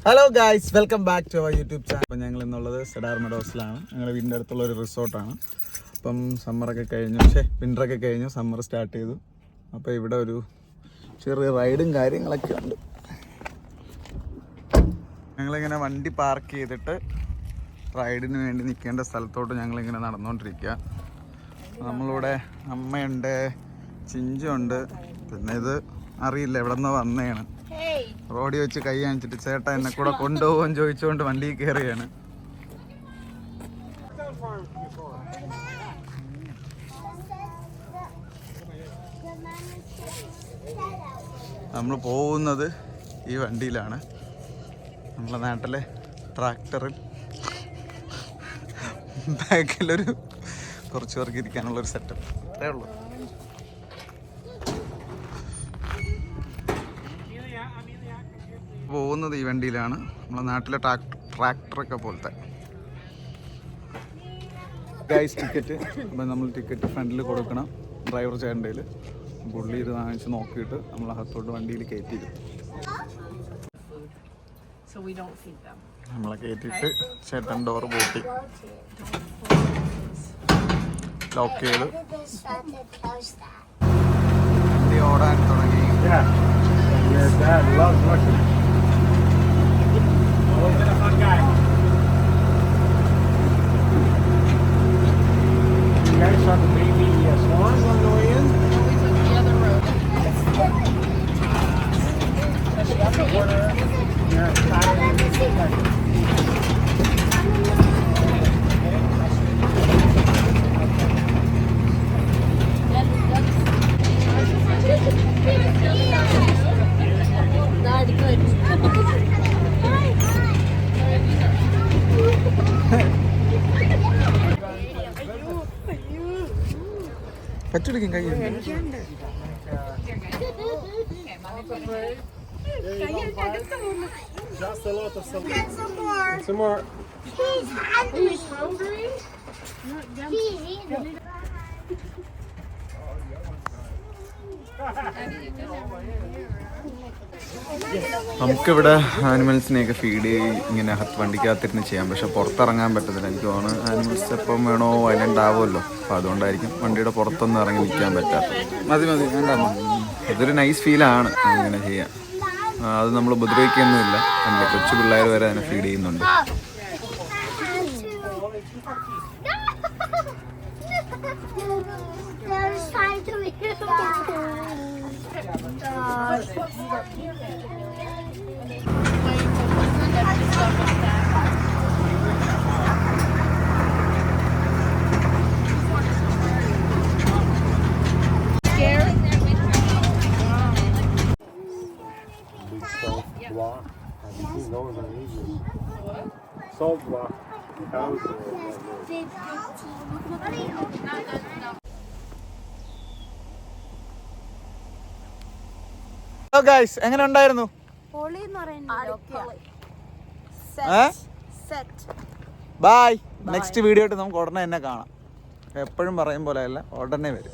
Hello guys, welcome back to our YouTube channel. അപ്പോൾ ഞങ്ങൾ ഇന്നുള്ളത് സെഡാർ മെഡോസിലാണ്. ഞങ്ങളുടെ വീടിൻ്റെ അടുത്തുള്ള ഒരു റിസോർട്ടാണ്. അപ്പം സമ്മറൊക്കെ കഴിഞ്ഞു, വിൻ്ററൊക്കെ കഴിഞ്ഞു, സമ്മർ സ്റ്റാർട്ട് ചെയ്തു. അപ്പോൾ ഇവിടെ ഒരു ചെറിയ റൈഡും കാര്യങ്ങളൊക്കെ ഉണ്ട്. ഞങ്ങളിങ്ങനെ വണ്ടി പാർക്ക് ചെയ്തിട്ട് റൈഡിന് വേണ്ടി നിൽക്കേണ്ട സ്ഥലത്തോട്ട് ഞങ്ങളിങ്ങനെ നടന്നുകൊണ്ടിരിക്കുക. നമ്മളിവിടെ അമ്മയുണ്ട്, ചിഞ്ചുണ്ട്, പിന്നെ ഇത് അറിയില്ല എവിടെ നിന്ന് വന്നതാണ്. റോഡിൽ വെച്ച് കൈ കാണിച്ചിട്ട് ചേട്ടാ എന്നെ കൂടെ കൊണ്ടുപോകുമെന്ന് ചോദിച്ചുകൊണ്ട് വണ്ടിയിൽ കയറിയാണ്. നമ്മൾ പോകുന്നത് ഈ വണ്ടിയിലാണ്. നമ്മളെ നാട്ടിലെ ട്രാക്ടറിൽ ബാക്കിലൊരു കുറച്ച് പേർക്ക് ഇരിക്കാനുള്ളൊരു സെറ്റപ്പ്. അത്രേ ഉള്ളൂ. പോകുന്നത് ഈ വണ്ടിയിലാണ്. നമ്മളെ നാട്ടിലെ ട്രാക്ടറൊക്കെ പോലത്തെ. ഗൈസ് ടിക്കറ്റ്, അപ്പം നമ്മൾ ടിക്കറ്റ് ഫ്രണ്ടിൽ കൊടുക്കണം ഡ്രൈവർ ചേട്ടൻ്റെ കയ്യിൽ. പുള്ളി ഇത് വാങ്ങിച്ച് നോക്കിയിട്ട് നമ്മൾ അകത്തോട്ട് വണ്ടിയിൽ കയറ്റിയിടും. നമ്മളെ കയറ്റിയിട്ട് ചേട്ടൻ ഡോറ് പൂട്ടി ലോക്ക് ചെയ്ത് വണ്ടി ഓടാൻ തുടങ്ങി. Always been a fun guy. You guys saw the baby swans on the way in? No, we took the other road. That's the border. Not good. പച്ചടിക്കും കൈ Just a lot of some. Get some more. Some more. He's hungry. നമുക്കിവിടെ ആനിമൽസിനെയൊക്കെ feed ഇങ്ങനെ വണ്ടിക്കകത്തിരുന്ന് ചെയ്യാം. പക്ഷെ പുറത്തിറങ്ങാൻ പറ്റത്തില്ല. എനിക്ക് തോന്നുന്നു animals എപ്പം വേണോ വയലൻ്റ് ആവുമല്ലോ. അപ്പോൾ അതുകൊണ്ടായിരിക്കും വണ്ടിയുടെ പുറത്തൊന്നും ഇറങ്ങി നിൽക്കാൻ പറ്റാത്തത്. മതി വേണ്ട. അതൊരു നൈസ് ഫീലാണ് അങ്ങനെ ചെയ്യാൻ. അത് നമ്മൾ ഉപദ്രവിക്കൊന്നുമില്ല. നമ്മുടെ കൊച്ചു പിള്ളേർ വരെ അതിനെ ഫീഡ് ചെയ്യുന്നുണ്ട്. Salt block. ഹലോ ഗൈസ്, എങ്ങനെ ഉണ്ടായിരുന്നു? ബൈ. നെക്സ്റ്റ് വീഡിയോ ആയിട്ട് നമുക്ക് ഉടനെ തന്നെ കാണാം. എപ്പോഴും പറയും പോലെ അല്ല, ഉടനെ വരും.